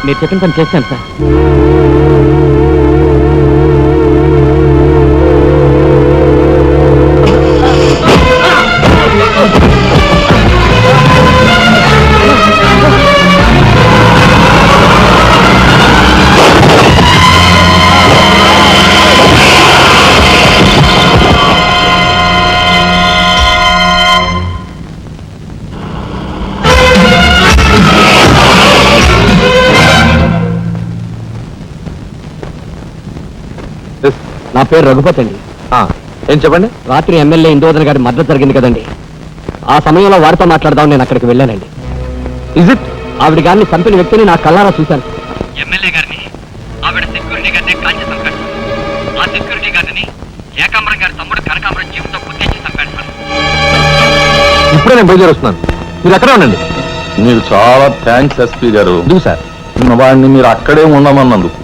మీరు చెప్పిన పని చేశాను సార్. నా పేరు రఘుపతి అండి. ఏం చెప్పండి. రాత్రి ఎమ్మెల్యే ఇందోదన్ గారి మద్దతు జరిగింది కదండి, ఆ సమయంలో వారితో మాట్లాడదాం నేను అక్కడికి వెళ్ళానండి. Is it? ఆవిడ గారిని చంపిన వ్యక్తిని నా కళ్ళారా చూశాను. ఎమ్మెల్యే గారిని ఆవిడ సెక్యూరిటీ గారిని కాల్చి చంపాడు. ఆ సెక్యూరిటీ గారిని ఏకాంబరం గారి తమ్ముడు కనకాంబరం జీవితం గుర్తించి చంపాడు సార్. ఇప్పుడే నేను బయలుదేరి వస్తున్నాను, మీరు అక్కడే ఉండండి. మీకు చాలా థ్యాంక్స్ ఎస్పీ గారు. ఎందుకు సార్? వాడిని మీరు అక్కడే ఉండమన్నందుకు.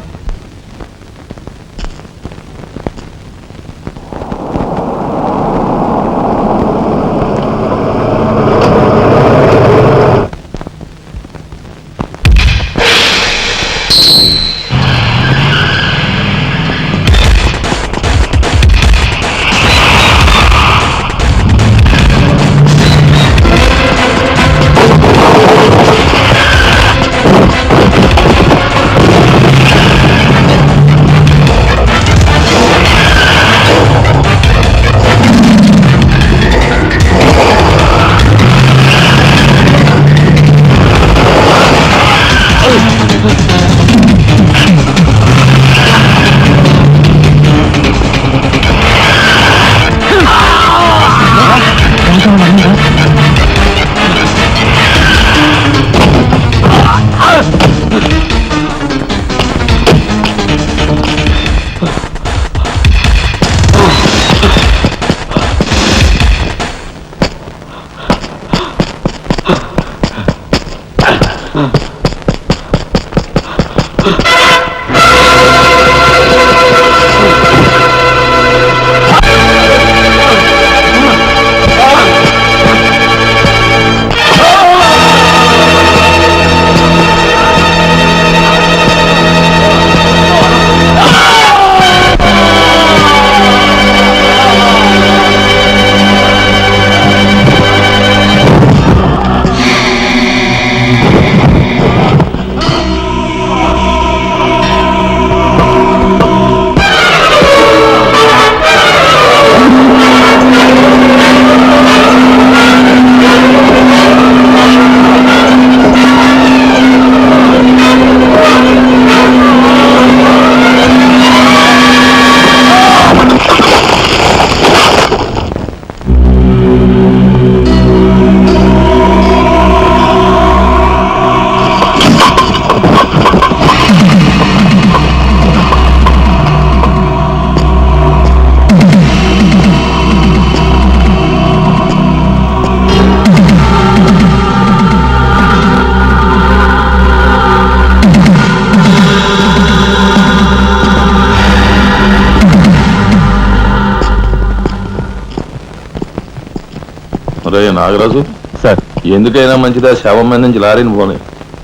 రే నాగరాజు సార్, ఎందుకైనా మంచిదా శవం మీద నుంచి లారీని పోనీ.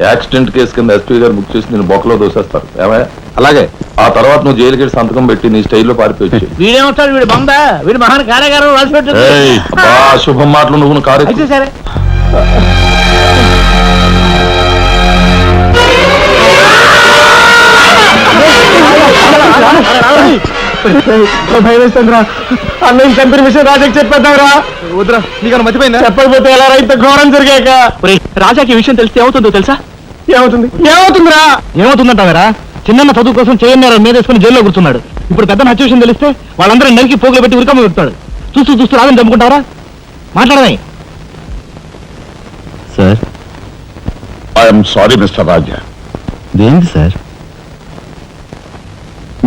యాక్సిడెంట్ కేసు కింద ఎస్పీ గారు బుక్ చేసి నేను బొక్కలో దోసేస్తారు. ఏమయ్యా? అలాగే. ఆ తర్వాత నువ్వు జైలుకి సంతకం పెట్టి నీ స్టైల్లో పారిపోయి. వీడేమవుతాడు? వీడు బొంద, వీడు మహాన్ కార్యగారం రాసి పెట్టాడు. శుభం మాటలు నువ్వు కారు. అయితే సరే. భయవేస్తుందిరా, అన్నయ్య చంపిన విషయం రాజాకి చెప్పేద్దాంరా. వద్దురా, నీకన్నా మర్చిపోయిందా? చెప్పకపోతే ఎలా ఇంత ఘోరం జరిగాక. రాజాకి ఈ విషయం తెలిస్తే ఏమవుతుందో తెలుసా? ఏమవుతుంది? ఏమవుతుందిరా? ఏమవుతుందంటావరా? చిన్న చదువు కోసం చేయన్నారు మీదేసుకుని జైల్లో కూర్చున్నాడు. ఇప్పుడు పెద్ద హత్య విషయం తెలిస్తే వాళ్ళందరూ నరికి పోగులు పెట్టి ఉరికమ్మ పెడతాడు. చూస్తూ రాదని చంపుకుంటావరా? మాట్లాడదాయి సార్. ఐఎమ్ సారీ మిస్టర్ రాజా. దేనికి సార్?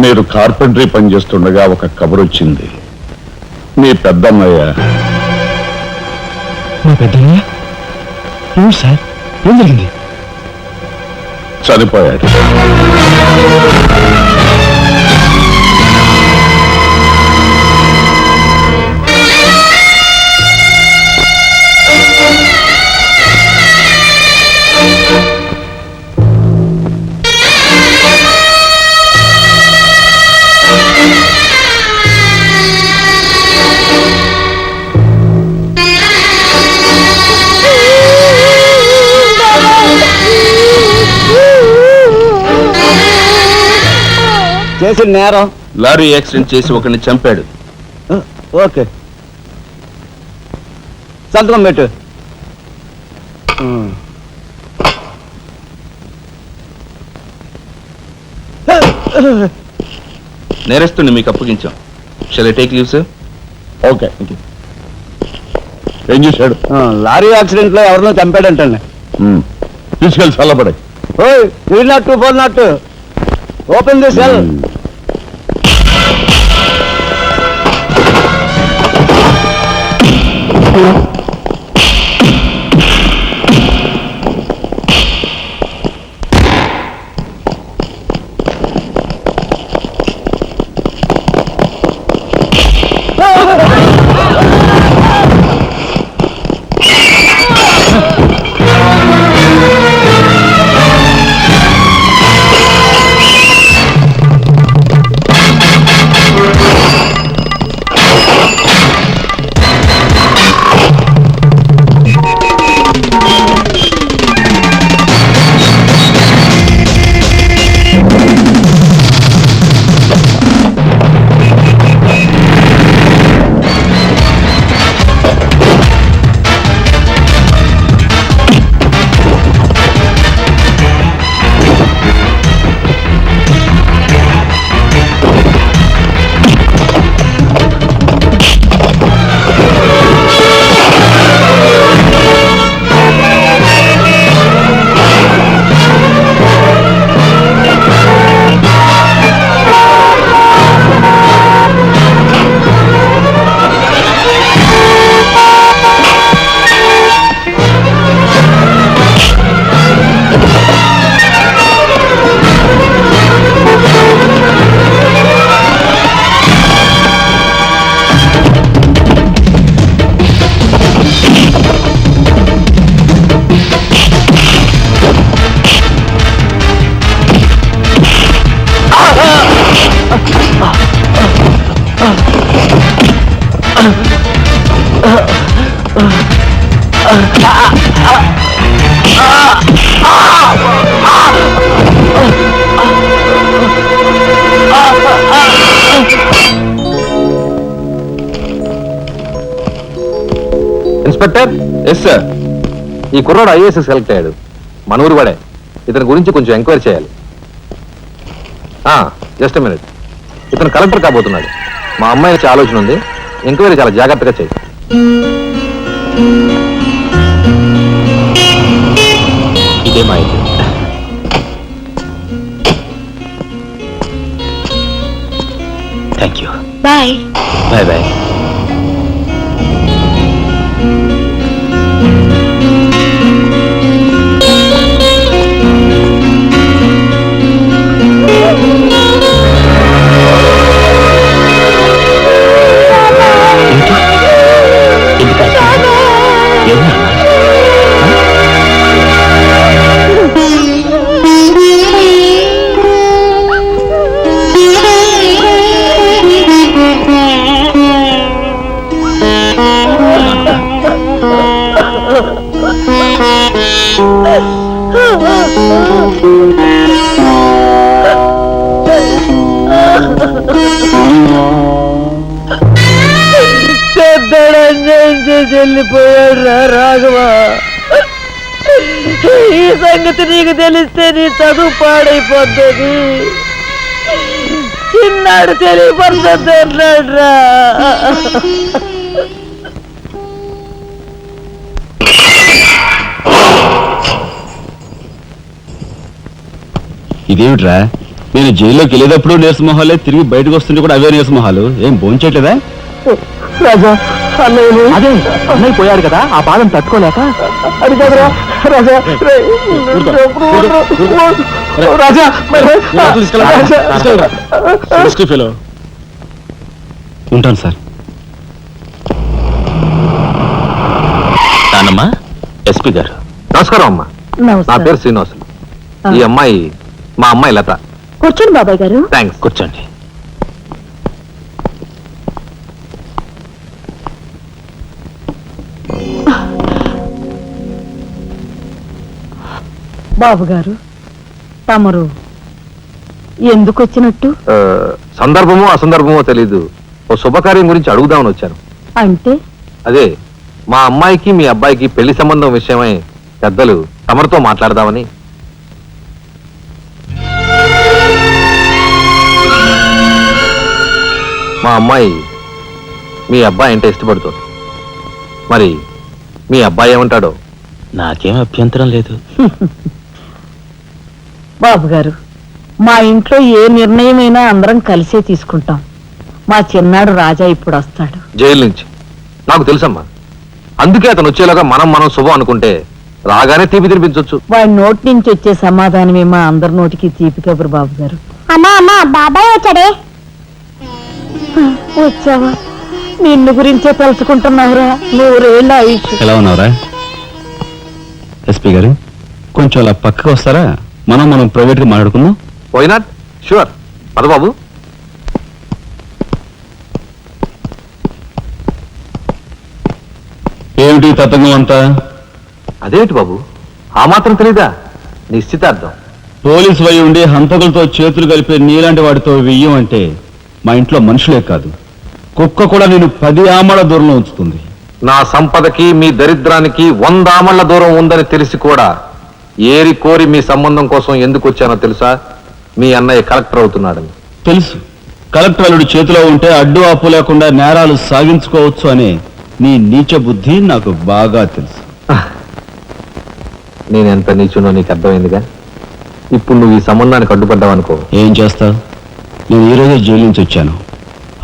మీరు కార్పెంటరీ పనిచేస్తుండగా ఒక కబురు వచ్చింది. మీ పెద్దన్నయ్య. మా పెద్దన్నయ్య? ఏం సార్, ఏం జరిగింది? చనిపోయాడు. చేసిన నేరం. లారీ యాక్సిడెంట్ చేసి ఒకరిని చంపాడు. ఓకే, సంతకం పెట్టు. నేరస్తుని మీకు అప్పగించాం. Shall I take leave sir? Okay. ఏం చేశాడు? లారీ యాక్సిడెంట్ లో ఎవరినో చంపాడంటండి. తీసుకెళ్ళి చల్లబడే. ఓయ్, 302, 402, open the cell. Inspector. Yes sir. ఈ కుర్రాడు ఐఏఎస్ సెలెక్ట్ అయ్యాడు. మన ఊరు వాడే. ఇతని గురించి కొంచెం ఎంక్వైరీ చేయాలి. Just minute. ఇతను కలెక్టర్ కాబోతున్నాడు. మా అమ్మాయి నుంచి ఆలోచన ఉంది. ఎంక్వైరీ చాలా జాగ్రత్తగా చేయి. ఇదే మా ఇంటి. Thank you. Bye. Bye bye. వెళ్ళిపోయాడు రాఘవ. ఈ సంగతి నీకు తెలిస్తే నీ చదువు పాడైపోతుంది. చిన్నాడు తెలియపడుతుంది అన్నాడు రా. ఇదేమిట్రా, నేను జైల్లోకి వెళ్ళేటప్పుడు నీరసమొహాలే, తిరిగి బయటకు వస్తుంటే కూడా అవే నీరసమొహాలు. ఏం భోంచేయట్లేదా? రాజా, అన్నయ్య అదే అన్నయ్య పోయాడు కదా, ఆ బాధం తట్టుకోలేక. అది కాదురా రాజా. రాజా ఉంటాను సార్. నానమ్మా, ఎస్పీ గారు. నమస్కారం అమ్మా. నా పేరు శ్రీనివాసులు. ఈ అమ్మాయి మా అమ్మాయి లత. కూర్చోండి బాబాయ్ గారు. థ్యాంక్స్. కూర్చోండి. బాబు గారు, తమరు ఎందుకు వచ్చినట్టు? సందర్భమో అసందర్భమో తెలీదు, ఓ శుభకార్యం గురించి అడుగుదామని వచ్చాను. అంటే అదే మా అమ్మాయికి మీ అబ్బాయికి పెళ్లి సంబంధం విషయమై పెద్దలు తమరితో మాట్లాడదామని. మా అమ్మాయి మీ అబ్బాయి అంటే ఇష్టపడుతుంది. మరి మీ అబ్బాయి ఏమంటాడో? నాకేం అభ్యంతరం లేదు. బాబు గారు, మా ఇంట్లో ఏ నిర్ణయమైనా అందరం కలిసే తీసుకుంటాం. మా చిన్నాడు రాజా ఇప్పుడు వస్తాడు జైలు నుంచి. నాకు తెలుసమ్మా, అందుకే అతను వచ్చేలాగా మనం శుభం అనుకుంటే రాగానే తీపి తినిపించవచ్చు. వాడి నోటి నుంచి వచ్చే సమాధానమే మా అందరి నోటికి తీపి కబురు. బాబు గారు, అమ్మా అమ్మా బాబాయ్ వచ్చాడే. వచ్చావా? నిన్ను గురించే తలుచుకుంటున్నావురా. 100 ఏళ్ళ ఆయుష్. ఎలా ఉన్నావురా ఎస్పీ గారు? కొంచెం అలా పక్కకు వస్తారా? మనం ప్రైవేట్ గా మాట్లాడుకుందాం. Why not? షూర్. పద బాబు. ఏమిటి తతంగం అంతా? అదేమిటి బాబు, ఆ మాత్రం తెలీదా? నిశ్చితార్థం. పోలీసు వై ఉండి హంతకులతో చేతులు కలిపే నీలాంటి వాడితో వెయ్యం అంటే మా ఇంట్లో మనుషులే కాదు, కుక్క కూడా నేను 10 ఆమల దూరంలో ఉంచుతుంది. నా సంపదకి మీ దరిద్రానికి 100 ఆమళ్ల దూరం ఉందని తెలిసి కూడా ఏరి కోరి మీ సంబంధం కోసం ఎందుకు వచ్చానో తెలుసా? మీ అన్నయ్య కలెక్టర్ అవుతున్నాడని. తెలుసు. కలెక్టర్ అల్లుడి చేతిలో ఉంటే అడ్డు ఆపు లేకుండా నేరాలు సాగించుకోవచ్చు అనే నీ నీచ బుద్ధి నాకు బాగా తెలుసు. నేనెంత నీచునో నీకు అర్థమైందిగా. ఇప్పుడు నువ్వు ఈ సంబంధానికి అడ్డుపడ్డావనుకో. ఏం చేస్తావు? నేను ఈ రోజే జైలు నుంచి వచ్చాను.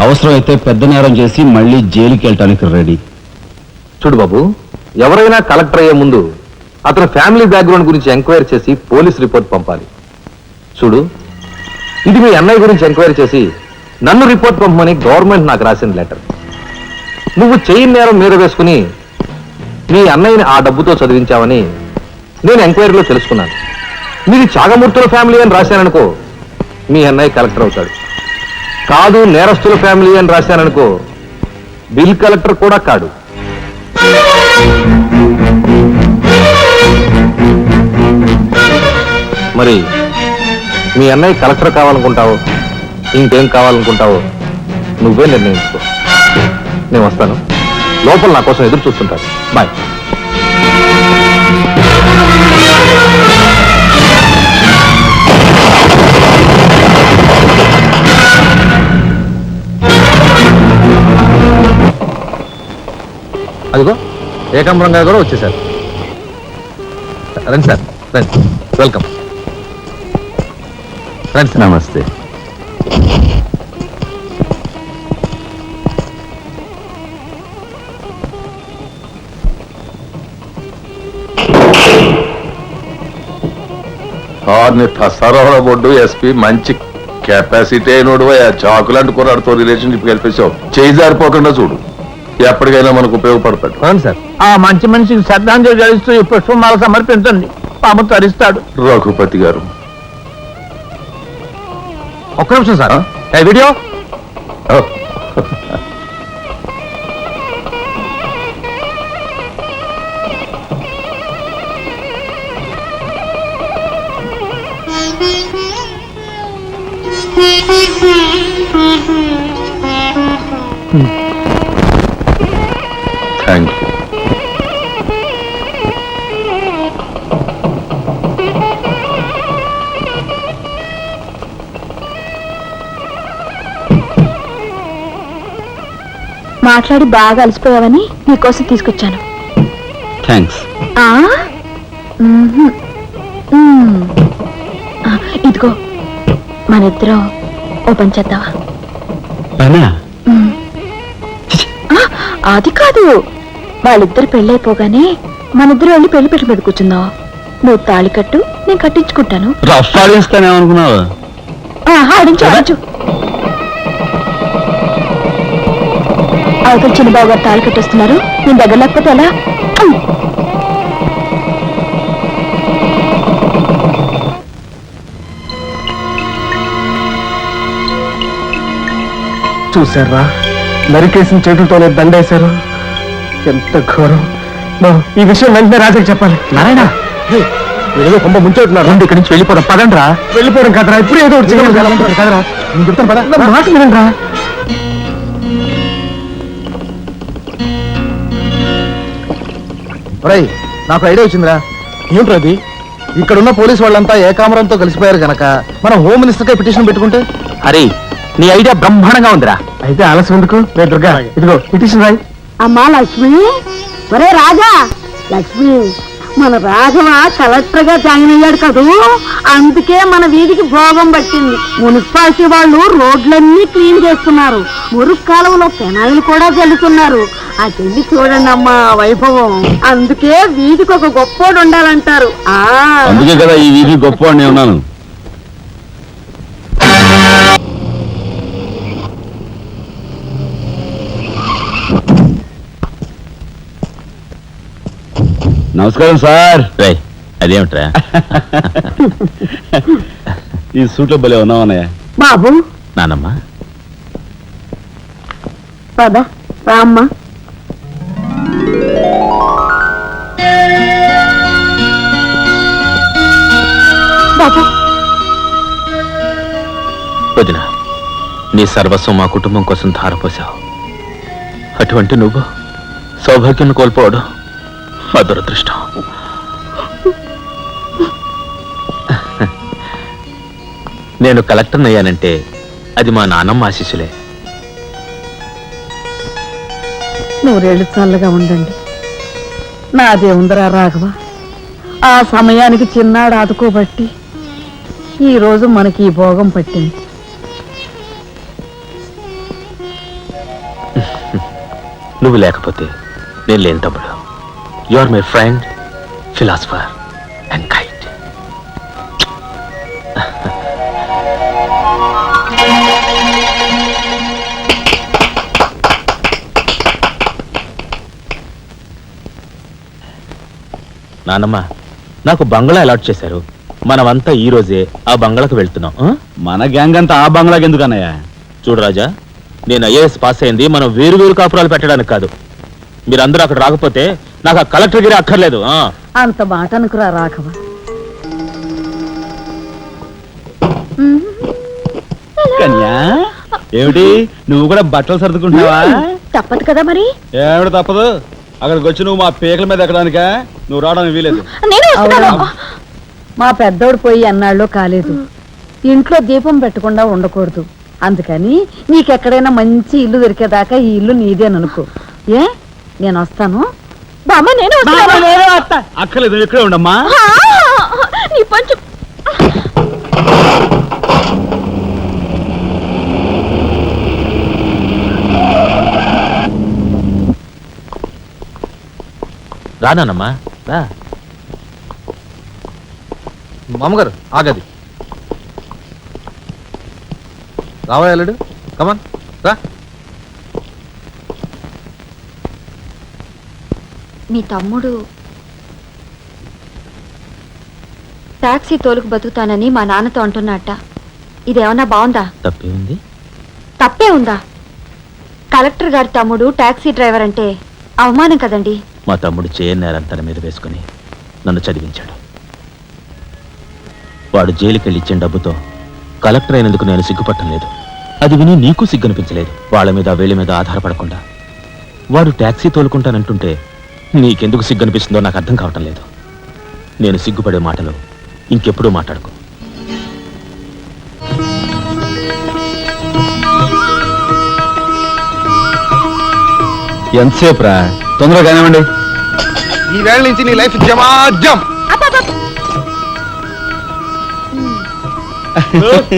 అవసరమైతే పెద్ద నేరం చేసి మళ్ళీ జైలుకి వెళ్ళటానికి రెడీ. చూడు బాబు, ఎవరైనా కలెక్టర్ అయ్యే ముందు అతని ఫ్యామిలీ బ్యాక్గ్రౌండ్ గురించి ఎంక్వైరీ చేసి పోలీస్ రిపోర్ట్ పంపాలి. చూడు, ఇది మీ అన్నయ్య గురించి ఎంక్వైరీ చేసి నన్ను రిపోర్ట్ పంపమని గవర్నమెంట్ నాకు రాసిన లెటర్. నువ్వు చెయ్యి నేరం మీద వేసుకుని మీ అన్నయ్యని ఆ డబ్బుతో చదివించావని నేను ఎంక్వైరీలో తెలుసుకున్నాను. మీది చాగమూర్తుల ఫ్యామిలీ అని రాశాననుకో, మీ అన్నయ్య కలెక్టర్ అవుతాడు. కాదు నేరస్తుల ఫ్యామిలీ అని రాశాననుకో, బిల్ కలెక్టర్ కూడా కాడు. మరి మీ అన్నయ్య కలెక్టర్ కావాలనుకుంటావో ఇంకేం కావాలనుకుంటావో నువ్వే నిర్ణయించుకో. నేను వస్తాను. లోపల నా కోసం ఎదురు చూస్తుంటాను. బాయ్. అదిగో ఏకాంబరం గారు కూడా వచ్చేసారు. రండి సార్, రండి. వెల్కమ్. రండి సార్. నమస్తే. సరవర బొడ్డు ఎస్పీ మంచి కెపాసిటీ అయినోడు. చాకులాంటి కుర్రాడితో రిలేషన్షిప్ కలిపేసావు. చేయి జారిపోకుండా చూడు, ఎప్పటికైనా మనకు ఉపయోగపడతాడు. అవును సార్. ఆ మంచి మనిషికి శ్రద్ధాంజలి గడిస్తూ ఈ పుష్పమాల సమర్పించండి. పాము తరిస్తాడు. రఘుపతి గారు, ఒక్క నిమిషం సార్. Video thank you. మాట్లాడి బాగా అలసిపోయావని నీకోసం తీసుకొచ్చాను. థ్యాంక్స్. ఆ? మ్మ్హ్మ్. మ్మ్. ఆ, ఇదిగో మనిద్దరం ఓ పని చేద్దావా? పనా? మ్మ్. ఆ, అది కాదు, వాళ్ళిద్దరు పెళ్ళైపోగానే మనిద్దరు వెళ్ళి పెళ్లి పెట్టి మీద కూర్చుందాం. నువ్వు తాళి కట్టు, నేను కట్టించుకుంటాను. రఫ్ ఆడిస్తానేమనుకున్నావా? ఆడించు ఆడించు. అవతల చిన్నబాబు గారు తాళి కట్టేస్తున్నారు. నేను దగ్గర లేకపోతే ఎలా? చూసారా, నరికేసిన చేతులతోనే దండేశారు. ఎంత ఘోరం. ఈ విషయం వెంటనే రాజాకి చెప్పాలి. నారాయణ, ఏదో కొంప ముంచెట్టున్నారు. రండి ఇక్కడి నుంచి వెళ్ళిపోదాం పదండ్రా. వెళ్ళిపోవడం కదరా, ఇప్పుడు ఏదో ఒకటి చేయాలి కదరా. నేను చెప్తాను పద, నా మాట వినండిరా. ఒరేయ్, నాకు ఐడియా వచ్చిందిరా. ఏమిట్రా అది? ఇక్కడున్న పోలీసు వాళ్ళంతా ఏకామరంతో కలిసిపోయారు గనక మనం హోమ్ మినిస్టర్ గా పిటిషన్ పెట్టుకుంటే. హరి, నీ ఐడియా బ్రహ్మాండంగా ఉందిరా. అయితే ఆలస్యం ఎందుకు? రే దుర్గా, ఇదిగో పిటిషన్ రాయి. అమ్మా లక్ష్మి, ఒరే రాజా, లక్ష్మి, మన రాఘవ కలెక్టర్ గా జాయిన్ అయ్యాడు కదూ, అందుకే మన వీధికి భోగం పట్టింది. మున్సిపాలిటీ వాళ్ళు రోడ్లన్నీ క్లీన్ చేస్తున్నారు, మురుగు కాలువలో పెనాయిలు కూడా చల్లుతున్నారు. ఆ చెల్లి చూడండి అమ్మా వైభవం. అందుకే వీధికి ఒక గొప్పోడు ఉండాలంటారు. అందుకే కదా ఈ వీధి గొప్పవాడిని ఉన్నాను. నమస్కారం సార్. అదేమిట్రా ఈ సూట్లో భలే ఉన్నావన్నయ్య. బాబు నానమ్మ, పద రామ్మా. బాబు వదిన, నీ సర్వస్వం మా కుటుంబం కోసం ధారపోసావు. అటువంటి నువ్వు సౌభాగ్యం కోల్పోవడం మా దురదృష్టం. నేను కలెక్టర్ అయ్యానంటే అది మా నాన్నమ్మ ఆశీస్సులే. నూరేళ్ళు చల్లగా ఉండండి. నాదే ఉందరా రాఘవ, ఆ సమయానికి చిన్నాడు ఆదుకోబట్టి ఈ రోజు మనకి ఈ భోగం పట్టింది. నువ్వు లేకపోతే నేను లేని తమ్ముడు. You are my friend, philosopher and guide. నానమ్మ, నాకు బంగ్లా అలాట్ చేశారు. మనమంతా ఈ రోజే ఆ బంగ్లాకు వెళ్తున్నాం. మన గ్యాంగ్ అంతా ఆ బంగ్లాకి ఎందుకన్నయ్య? చూడు రాజా, నేను ఐఏఎస్ పాస్ అయింది మనం వేరు వేరు కాపురాలు పెట్టడానికి కాదు. మీరందరూ అక్కడ రాకపోతే నాకు ఆ కలెక్టర్ గిరి అక్కర్లేదు. అంత మాట అనుకురా రాఘవ. కన్యా, ఏమిటి నువ్వు కూడా బట్టలు సర్దుకుంటున్నావా? తప్పదు కదా మరి. ఏమిటి తప్పదు? అక్కడికి వచ్చి నువ్వు మా పీకల మీద ఎక్కడానికా? నువ్వు రావడానికి వీలేదు. నేను వస్తున్నాను. అవునా? మా పెద్దోడు పోయి అన్నాళ్ళు కాలేదు. ఇంట్లో దీపం పెట్టకుండా ఉండకూడదు. అందుకని నీకెక్కడైనా మంచి ఇల్లు దొరికేదాకా ఈ ఇల్లు నీదేననుకో. ఏ నేను వస్తాను. బామ్మ, నేను వస్తున్నాను. అక్కర్లేదు, ఇక్కడే ఉండమ్మా. నీ పంచు. రానానమ్మా, రా. మామగారు ఆగది. రావా అల్లుడు, కమాన్ రా. మీ తమ్ముడు టాక్సీ తోలుకు బతుకుతానని మా నాన్నతో అంటున్నట్ట. ఇదేమన్నా బాగుందా? తప్పే ఉంది. తప్పే ఉందా? కలెక్టర్ గారి తమ్ముడు టాక్సీ డ్రైవర్ అంటే అవమానం కదండి. మా తమ్ముడు చేయనేరం తన మీద వేసుకుని నన్ను చదివించాడు. వాడు జైలుకెళ్ళి ఇచ్చిన డబ్బుతో కలెక్టర్ అయినందుకు నేను సిగ్గుపట్టం లేదు. అది విని నీకు సిగ్గనిపించలేదు. వాళ్ళ మీద వీళ్ళ మీద ఆధారపడకుండా వాడు టాక్సీ తోలుకుంటానంటుంటే నీకెందుకు సిగ్గనిపిస్తుందో నాకు అర్థం కావటం లేదు. నేను సిగ్గుపడే మాటలు ఇంకెప్పుడూ మాట్లాడుకో. ఎంతసేపు రా? తొందరగా కానివ్వండి. ఈ వేళ నుంచి నీ లైఫ్ జమాజం.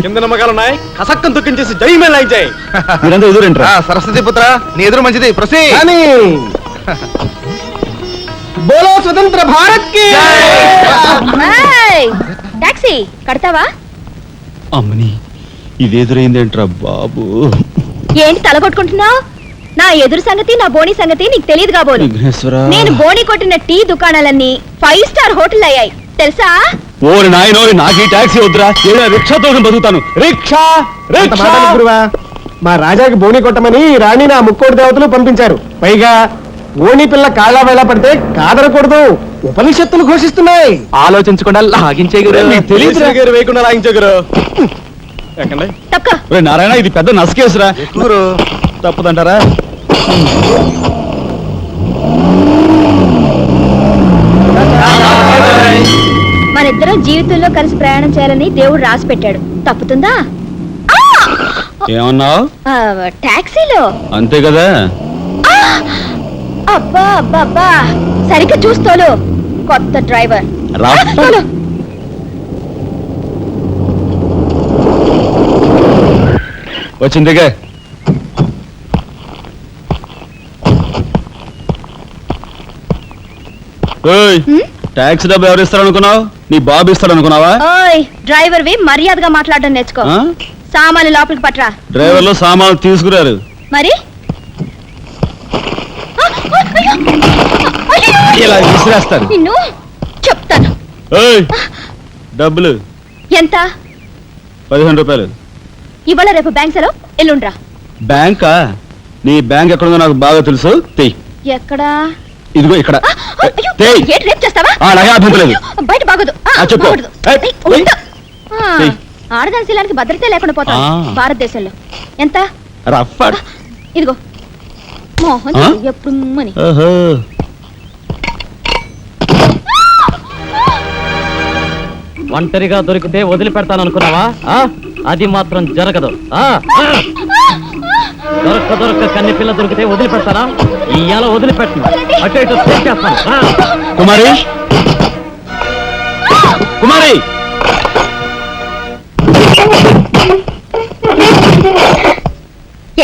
కింద నమ్మకాలు ఉన్నాయి, కసక్కం తొక్కించేసి జై మే లైక్ జై. మీరంతా ఎదురేంట్రా? సరస్వతి పుత్ర, నీ ఎదురు మంచిది. ప్రసీ బోలో స్వతంత్ర భారత్ కి టాక్సీ కడతావా? అమ్మని, ఇదేదురైందేంట్రా బాబు? ఏంటి తలగొట్టుకుంటున్నావు? నా ఎదురు సంగతి, నా బోని సంగతి నీకు తెలియదు కాబోలు. విఘ్నేశ్వరా, నేను బోని కొట్టిన టీ దుకాణాలన్నీ 5 స్టార్ హోటల్ అయ్యాయి తెలుసా? ఓరి నాయనోరి, నాకు ఈ టాక్సీ వద్దురా. ఏదో రిక్షాతో బతుకుతాను. Rickshaw rickshaw. మా రాజాకి బోని కొట్టమని రాణిని ఆ ముక్కోటి దేవతలు పంపించారు. పైగా ఓణి పిల్ల కాళ్ళ వేళ పడితే కాదనకూడదు. ఉపనిషత్తులు ఘోషిస్తున్నాయి. ఆలోచించకుండా లాగించే గారు వేయకుండా లాగించగరు. తప్పక నారాయణ ఇది పెద్ద నసకేసురా. తప్పదంటారా? మనిద్దరం జీవితంలో కలిసి ప్రయాణం చేయాలని దేవుడు రాసి పెట్టాడు. తప్పుతుందా? ఏమన్నావు? టాక్సీలో. అంతే కదా. అబ్బా అబ్బా అబ్బా, సరిగ్గా చూస్తోలు. కొత్త డ్రైవర్. తోలు. వచ్చిందిగా. ట్యాక్సీ డబ్బు ఎవరు ఇస్తారనుకున్నావు? నీ బాబు ఇస్తాడనుకున్నావా? ఓయ్ డ్రైవర్ వి మర్యాదగా మాట్లాడడం నేర్చుకో. సామాన్లు లోపలికి పట్రా. డ్రైవర్లు సామాన్లు తీసుకురారు. మరి ఇలా విసిరేస్తారు. నిన్ను చెప్తాను. డబ్బులు ఎంత? 15 రూపాయలు. ఇవాళ రేపు బ్యాంక్ సెలవు, ఎల్లుండ్రా. బ్యాంకా? నీ బ్యాంక్ ఎక్కడుందో నాకు బాగా తెలుసు. తెయ్. ఎక్కడా? ఇదిగో ఇక్కడ. అయ్యో, తెయ్. ఏంటి రేపు చేస్తావా? అలాగే అభ్యంతరం లేదు. బయట బాగోదు. చెప్పు. బాగోదు. ఏయ్, ఏయ్, ఏయ్. ఉండు. ఏయ్. ఆడదాని శీలానికి భద్రత లేకుండా పోతాం భారతదేశంలో. ఎంత? రఫ్. ఇదిగో మోహన్ ఎప్పుడు మని. ఒంటరిగా దొరికితే వదిలిపెడతాను అనుకున్నావా? అది మాత్రం జరగదు. దొరక్క కన్ని పిల్ల దొరికితే వదిలిపెడతానా? ఇయ్యాల వదిలిపెట్టను. అటు ఇటు చేస్తాను. కుమారి, కుమారి,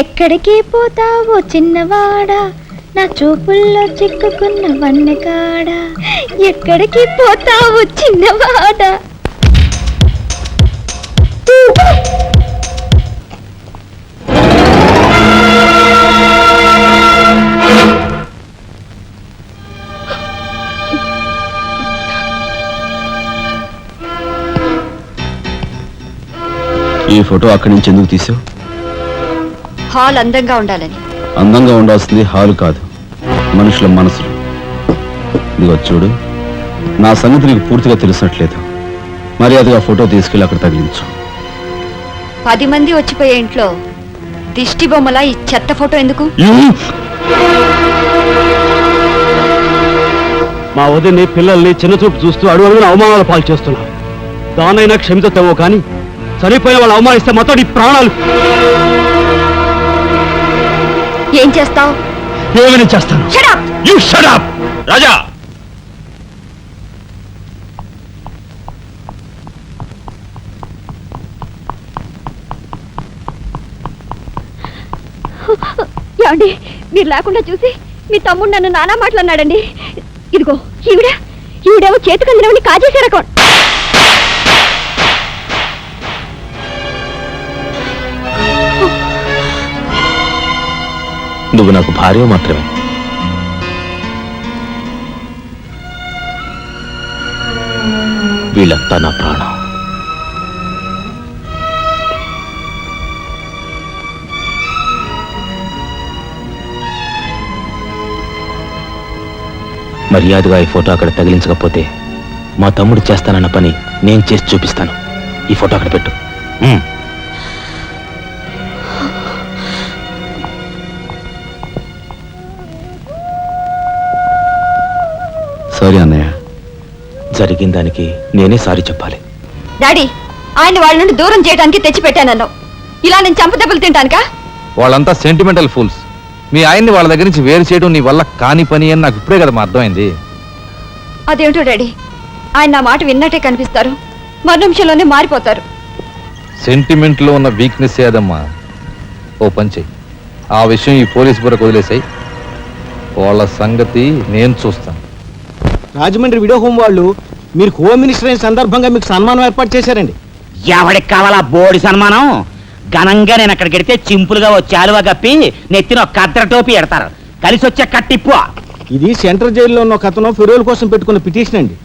ఎక్కడికి పోతావో చిన్నవాడా, నా చూపుల్లో చిక్కుకున్న వన్నెకాడా. ఎక్కడికి పోతావో చిన్నవాడా. ఈ ఫోటో అక్కడి నుంచి ఎందుకు తీసావు? హాల్ అందంగా ఉండాలని. అందంగా ఉండాల్సింది హాలు కాదు, మనుషుల మనసులు. ఇదిగో చూడు, నా సంగతి నీకు పూర్తిగా తెలిసినట్లేదు. మర్యాదగా ఫోటో తీసుకెళ్ళి అక్కడ తగిలించు. 10 మంది వచ్చిపోయే ఇంట్లో దిష్టి బొమ్మలా ఈ చెత్త ఫోటో ఎందుకు? మా వదిని పిల్లల్ని చిన్నచూపు చూస్తూ అడుగున అవమానాలు పాలు చేస్తున్నారు. దానైనా క్షమితేమో కానీ చనిపోయిన వాళ్ళు అవమానిస్తే మొత్తం నీ ప్రాణాలు. ఏం చేస్తావు? ఏమైనా చేస్తాను. You shut up! రాజా, ఏమండి, మీరు లేకుండా చూసి మీ తమ్ముడు నన్ను నానా మాట్లాడినాడండి. ఇదిగో ఈవిడేమో చేతికి అందినవని కాజేసే రకం. నువ్వు నాకు భార్య మాత్రమే. వీళ్ళంతా నా ప్రాణం. మర్యాదగా ఈ ఫోటో అక్కడ తగిలించకపోతే మా తమ్ముడు చేస్తానన్న పని నేను చేసి చూపిస్తాను. ఈ ఫోటో అక్కడ పెట్టు. సారీ అన్నయ్య, జరిగిన దానికి నేనే సారీ చెప్పాలి. డాడీ, ఆయన వాళ్ళ నుండి దూరం చేయడానికి తెచ్చిపెట్టానన్నావు. ఇలా నేను చంపదెబ్బలు తింటానుకా? వాళ్ళంతా సెంటిమెంటల్ ఫూల్స్. మీ ఆయన్ని వాళ్ళ దగ్గర నుంచి వేరు చేయడం నీ వల్ల కాని పని అని నాకు ఇప్పుడే కదా అర్థమైంది. అదేంటో డాడీ, ఆయన నా మాట విన్నట్టే కనిపిస్తారు, మరు నిమిషంలోనే మారిపోతారు. సెంటిమెంట్లో ఉన్న వీక్నెస్ ఏదమ్మా. ఓ పని చెయ్యి, ఆ విషయం ఈ పోలీస్ బుర్రకు వదిలేసాయి. వాళ్ళ సంగతి నేను చూస్తాను. రాజమండ్రి వీడియో హోమ్ వాళ్ళు మీరు హోమ్ మినిస్టర్ అయిన సందర్భంగా మీకు సన్మానం ఏర్పాటు చేశారండి. ఎవడికి కావాలా బోడి సన్మానం? ఘనంగా నేను అక్కడికి వెడితే చింపులుగా ఓ చాలువ కప్పి నెత్తిన ఒక కద్ర టోపీ ఎడతారు. కలిసి వచ్చే కట్టిప్పు. ఇది సెంట్రల్ జైల్లో ఉన్న ఒక అతను ఫిరోల్ కోసం పెట్టుకున్న పిటిషన్ అండి.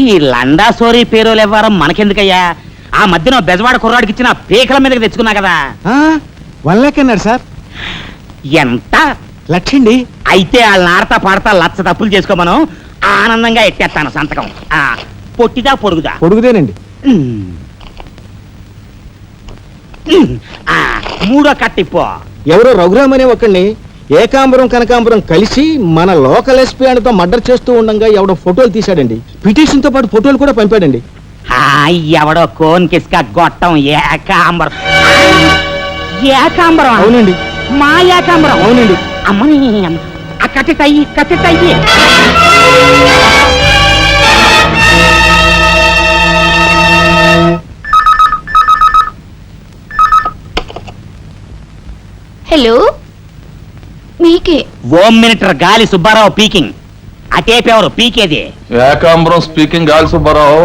ఈ లండా సోరీ పేరోలు ఇవ్వడం మనకెందుకయ్యా? ఆ మధ్యన బెజవాడ కుర్రాడికి ఇచ్చిన పీకల మీదకి తెచ్చుకున్నా కదా. 1 lakh అన్నారు సార్. ఎంత? 1 lakh అండి. అయితే వాళ్ళని ఆడతా పాడతా లచ్చ తప్పులు చేసుకోమను. ఆనందంగా ఎట్టేస్తాను సంతకం. పొట్టిదా పొడుగుదా? పొడుగుదేనండి. మూడో కట్టిపో. ఎవరో రఘురామ్ అనే ఒకడిని ఏకాంబరం కనకాంబరం కలిసి మన లోకల్ ఎస్పీ ఆయనతో మర్డర్ చేస్తూ ఉండగా ఎవడో ఫోటోలు తీశాడండి. పిటిషన్ తో పాటు ఫోటోలు కూడా పంపాడండి. ఎవడో కోన్ కిస్క గొట్టం ఏకాంబరం. ఏకాంబరం అవునండి. మా ఏకాంబరం. అవునండి. అమ్మని ఆ కట్టెటయ్యి కట్టెటయ్యి. హలో, మీకే. ఓం మినిటర్ గాలి సుబ్బారావు పీకింగ్. అటేపెవరు పీకేది? ఏకాంబరం స్పీకింగ్ గాలి సుబ్బారావు.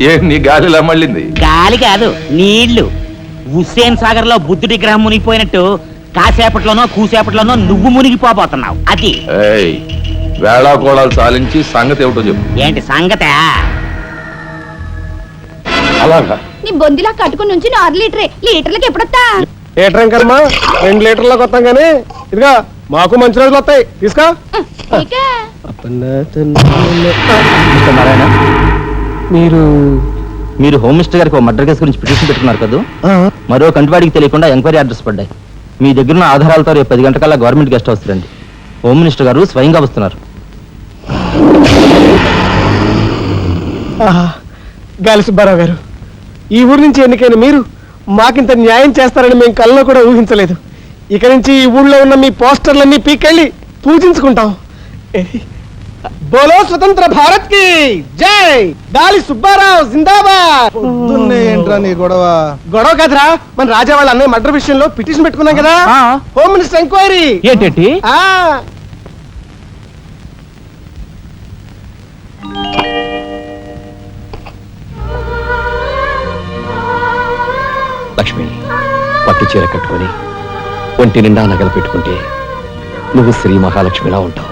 ఏ నీ గాలిలా మళ్ళింది? గాలి కాదు, నీళ్లు. హుస్సేన్ సాగర్ లో బుద్ధుడి గ్రహం మునిగిపోయినట్టు కాసేపట్లోనో కూసేపట్లోనో నువ్వు మునిగిపోబోతున్నావు. అది ఏయ్, వేళాకోళాలు సాలించి సంగతి ఏమిటో చెప్పు. ఏంటి సంగతే? అలాగా నీ బొందిలా కట్టుకుని నుంచి 6 లీటర్లకి ఎప్పుడొస్తా? లీటర్ ఇంకమ్మా 2 లీటర్లకు వస్తాం కానీ ఇదిగా మాకు మంచి రోజులు వస్తాయి. తీసుకో. నారాయణ, మీరు హోమ్ మినిస్టర్ గారికి మర్డర్ కేసు గురించి పిటిషన్ పెట్టుకున్నారు కదా. మరో కంటివాడికి తెలియకుండా ఎంక్వైరీ అడ్రస్ పడ్డాయి. మీ దగ్గరున్న ఆధారాలతో రేపు 10 గంటకల్లా గవర్నమెంట్ గెస్ట్ హౌస్ రండి. హోమ్ మినిస్టర్ గారు స్వయంగా వస్తున్నారు. గాలి సుబ్బారావు గారు, ఈ ఊరు నుంచి ఎన్నికైన మీరు మాకింత న్యాయం చేస్తారని మేము కల్లో కూడా ఊహించలేదు. ఇక నుంచి ఈ ఊళ్ళో ఉన్న మీ పోస్టర్లన్నీ పీకెళ్ళి పూజించుకుంటాం. బోలో స్వతంత్ర భారత్ కి జై. గాలి సుబ్బారావు జిందాబాద్. ఏంట్రా నీ గొడవ? గొడవ కాదురా, మన రాజా వాళ్ళ అన్నయ్య మర్డర్ విషయంలో పిటిషన్ పెట్టుకున్నాం కదా. Home minister enquiry. ఏంటి? లక్ష్మి, పట్టు చీర కట్టుకొని ఒంటి నిండా నగలు పెట్టుకుంటే నువ్వు శ్రీ మహాలక్ష్మిలా ఉంటావు.